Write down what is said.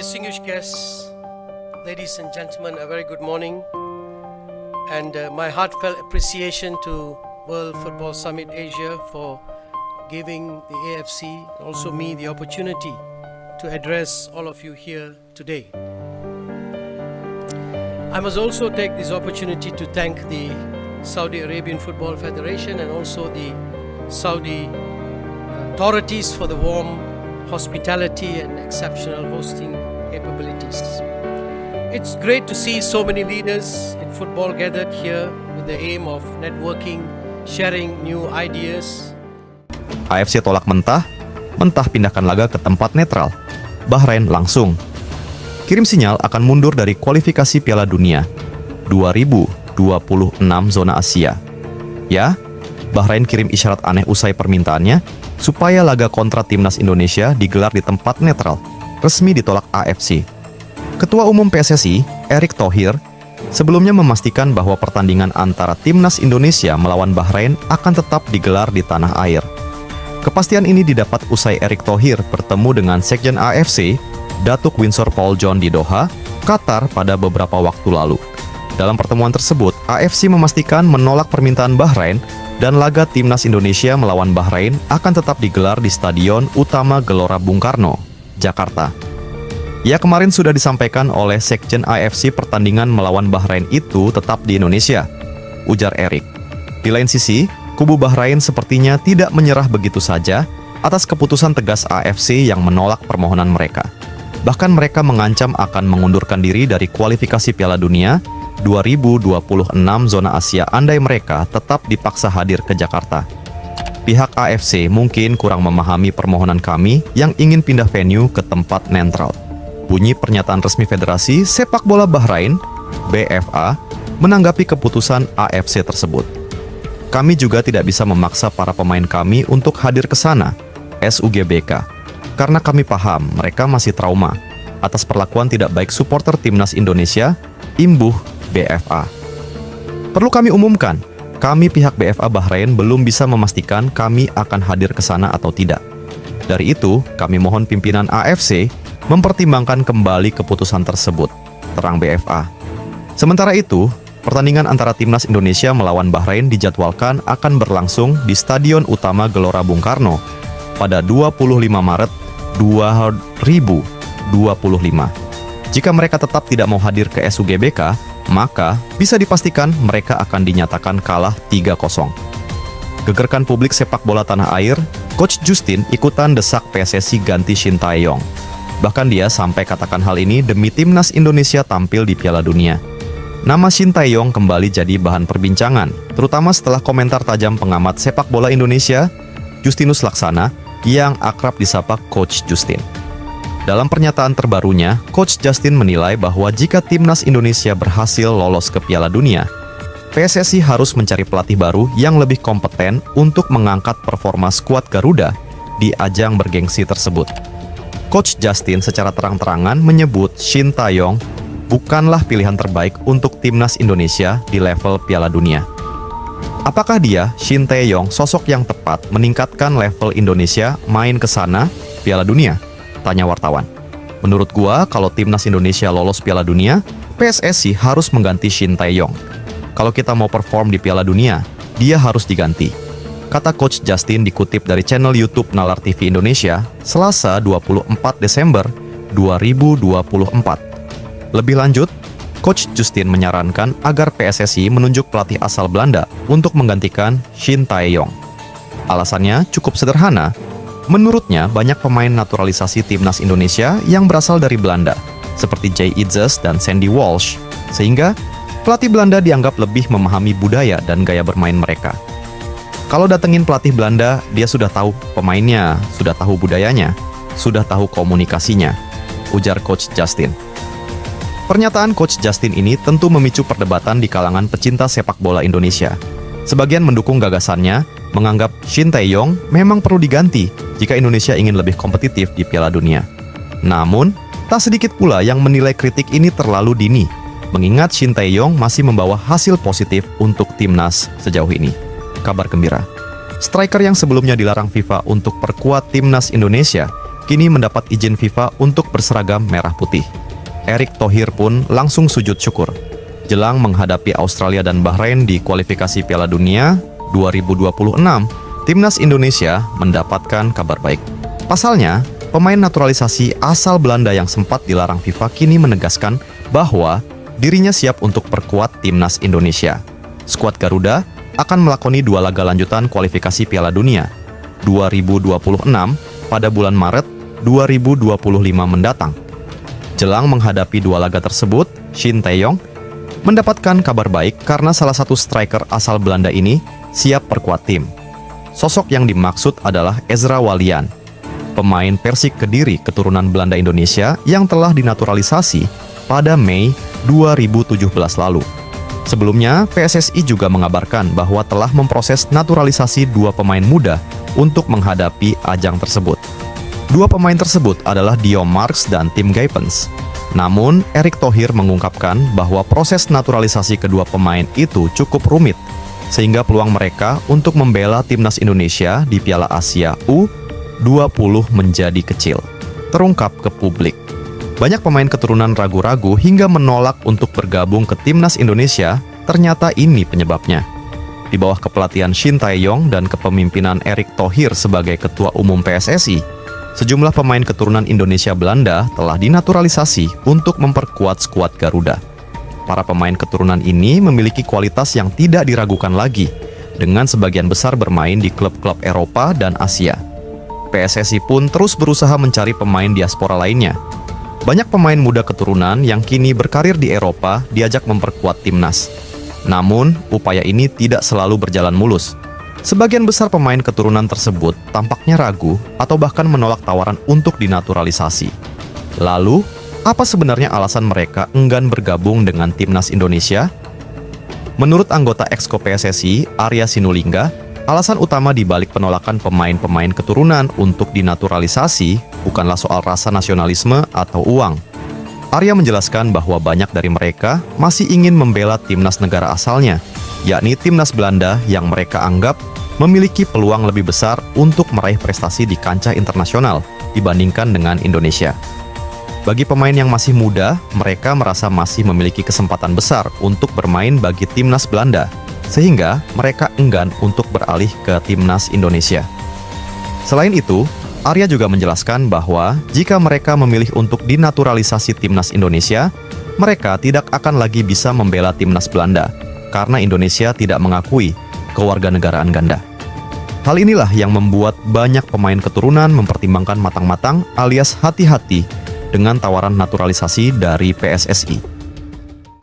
distinguished guests, ladies and gentlemen, a very good morning, and my heartfelt appreciation to World Football Summit Asia for giving the AFC, also me, the opportunity to address all of you here today. I must also take this opportunity to thank the Saudi Arabian Football Federation and also the Saudi authorities for the warm hospitality and exceptional hosting capabilities. It's great to see so many leaders in football gathered here with the aim of networking, sharing new ideas. AFC tolak mentah pindahkan laga ke tempat netral. Bahrain langsung kirim sinyal akan mundur dari kualifikasi Piala Dunia 2026 zona Asia. Ya, Bahrain kirim isyarat aneh usai permintaannya supaya laga kontra timnas Indonesia digelar di tempat netral, resmi ditolak AFC. Ketua Umum PSSI, Erick Thohir, sebelumnya memastikan bahwa pertandingan antara timnas Indonesia melawan Bahrain akan tetap digelar di tanah air. Kepastian ini didapat usai Erick Thohir bertemu dengan Sekjen AFC, Datuk Winsor Paul John di Doha, Qatar pada beberapa waktu lalu. Dalam pertemuan tersebut, AFC memastikan menolak permintaan Bahrain dan laga timnas Indonesia melawan Bahrain akan tetap digelar di Stadion Utama Gelora Bung Karno, Jakarta. Ya, kemarin sudah disampaikan oleh Sekjen AFC pertandingan melawan Bahrain itu tetap di Indonesia, ujar Erick. Di lain sisi, kubu Bahrain sepertinya tidak menyerah begitu saja atas keputusan tegas AFC yang menolak permohonan mereka. Bahkan mereka mengancam akan mengundurkan diri dari kualifikasi Piala Dunia 2026 zona Asia andai mereka tetap dipaksa hadir ke Jakarta. Pihak AFC mungkin kurang memahami permohonan kami yang ingin pindah venue ke tempat netral. Bunyi pernyataan resmi Federasi Sepak Bola Bahrain, BFA, menanggapi keputusan AFC tersebut. Kami juga tidak bisa memaksa para pemain kami untuk hadir ke sana, SUGBK, karena kami paham mereka masih trauma atas perlakuan tidak baik supporter timnas Indonesia, imbuh BFA. Perlu kami umumkan, kami pihak BFA Bahrain belum bisa memastikan kami akan hadir ke sana atau tidak. Dari itu, kami mohon pimpinan AFC mempertimbangkan kembali keputusan tersebut, terang BFA. Sementara itu, pertandingan antara timnas Indonesia melawan Bahrain dijadwalkan akan berlangsung di Stadion Utama Gelora Bung Karno pada 25 Maret 2025. Jika mereka tetap tidak mau hadir ke SUGBK, maka bisa dipastikan mereka akan dinyatakan kalah 3-0. Gegerkan publik sepak bola tanah air, Coach Justin ikutan desak PSSI ganti Shin Tae-yong. Bahkan dia sampai katakan hal ini demi timnas Indonesia tampil di Piala Dunia. Nama Shin Tae-yong kembali jadi bahan perbincangan, terutama setelah komentar tajam pengamat sepak bola Indonesia, Justinus Laksana, yang akrab disapa Coach Justin. Dalam pernyataan terbarunya, Coach Justin menilai bahwa jika timnas Indonesia berhasil lolos ke Piala Dunia, PSSI harus mencari pelatih baru yang lebih kompeten untuk mengangkat performa skuad Garuda di ajang bergengsi tersebut. Coach Justin secara terang-terangan menyebut Shin Tae-yong bukanlah pilihan terbaik untuk timnas Indonesia di level Piala Dunia. Apakah dia, Shin Tae-yong, sosok yang tepat meningkatkan level Indonesia main ke sana Piala Dunia? Tanya wartawan. Menurut gua, kalau timnas Indonesia lolos Piala Dunia, PSSI harus mengganti Shin Tae-yong. Kalau kita mau perform di Piala Dunia, dia harus diganti, kata Coach Justin dikutip dari channel YouTube Nalar TV Indonesia, Selasa 24 Desember 2024. Lebih lanjut, Coach Justin menyarankan agar PSSI menunjuk pelatih asal Belanda untuk menggantikan Shin Tae-yong. Alasannya cukup sederhana. Menurutnya, banyak pemain naturalisasi timnas Indonesia yang berasal dari Belanda, seperti Jay Itzes dan Sandy Walsh, sehingga pelatih Belanda dianggap lebih memahami budaya dan gaya bermain mereka. Kalau datengin pelatih Belanda, dia sudah tahu pemainnya, sudah tahu budayanya, sudah tahu komunikasinya, ujar Coach Justin. Pernyataan Coach Justin ini tentu memicu perdebatan di kalangan pecinta sepak bola Indonesia. Sebagian mendukung gagasannya, menganggap Shin Tae-yong memang perlu diganti jika Indonesia ingin lebih kompetitif di Piala Dunia. Namun, tak sedikit pula yang menilai kritik ini terlalu dini, mengingat Shin Tae-yong masih membawa hasil positif untuk timnas sejauh ini. Kabar gembira, striker yang sebelumnya dilarang FIFA untuk perkuat timnas Indonesia kini mendapat izin FIFA untuk berseragam merah putih. Erick Thohir pun langsung sujud syukur. Jelang menghadapi Australia dan Bahrain di kualifikasi Piala Dunia 2026, timnas Indonesia mendapatkan kabar baik. Pasalnya, pemain naturalisasi asal Belanda yang sempat dilarang FIFA kini menegaskan bahwa dirinya siap untuk perkuat timnas Indonesia. Skuad Garuda akan melakoni 2 laga lanjutan kualifikasi Piala Dunia 2026 pada bulan Maret 2025 mendatang. Jelang menghadapi 2 laga tersebut, Shin Tae-yong mendapatkan kabar baik karena salah satu striker asal Belanda ini siap perkuat tim. Sosok yang dimaksud adalah Ezra Walian, pemain Persik Kediri keturunan Belanda Indonesia yang telah dinaturalisasi pada Mei 2017 lalu. Sebelumnya, PSSI juga mengabarkan bahwa telah memproses naturalisasi 2 pemain muda untuk menghadapi ajang tersebut. 2 pemain tersebut adalah Dio Marks dan Tim Guypens. Namun, Erick Thohir mengungkapkan bahwa proses naturalisasi kedua pemain itu cukup rumit, sehingga peluang mereka untuk membela timnas Indonesia di Piala Asia U20 menjadi kecil, terungkap ke publik. Banyak pemain keturunan ragu-ragu hingga menolak untuk bergabung ke timnas Indonesia, ternyata ini penyebabnya. Di bawah kepelatihan Shin Tae-yong dan kepemimpinan Erick Thohir sebagai Ketua Umum PSSI, sejumlah pemain keturunan Indonesia Belanda telah dinaturalisasi untuk memperkuat skuad Garuda. Para pemain keturunan ini memiliki kualitas yang tidak diragukan lagi, dengan sebagian besar bermain di klub-klub Eropa dan Asia. PSSI pun terus berusaha mencari pemain diaspora lainnya. Banyak pemain muda keturunan yang kini berkarir di Eropa diajak memperkuat timnas. Namun, upaya ini tidak selalu berjalan mulus. Sebagian besar pemain keturunan tersebut tampaknya ragu atau bahkan menolak tawaran untuk dinaturalisasi. Lalu, apa sebenarnya alasan mereka enggan bergabung dengan timnas Indonesia? Menurut anggota Exco PSSI, Arya Sinulinga, alasan utama di balik penolakan pemain-pemain keturunan untuk dinaturalisasi bukanlah soal rasa nasionalisme atau uang. Arya menjelaskan bahwa banyak dari mereka masih ingin membela timnas negara asalnya, yakni timnas Belanda yang mereka anggap memiliki peluang lebih besar untuk meraih prestasi di kancah internasional dibandingkan dengan Indonesia. Bagi pemain yang masih muda, mereka merasa masih memiliki kesempatan besar untuk bermain bagi timnas Belanda, sehingga mereka enggan untuk beralih ke timnas Indonesia. Selain itu, Arya juga menjelaskan bahwa jika mereka memilih untuk dinaturalisasi timnas Indonesia, mereka tidak akan lagi bisa membela timnas Belanda karena Indonesia tidak mengakui kewarganegaraan ganda. Hal inilah yang membuat banyak pemain keturunan mempertimbangkan matang-matang alias hati-hati dengan tawaran naturalisasi dari PSSI.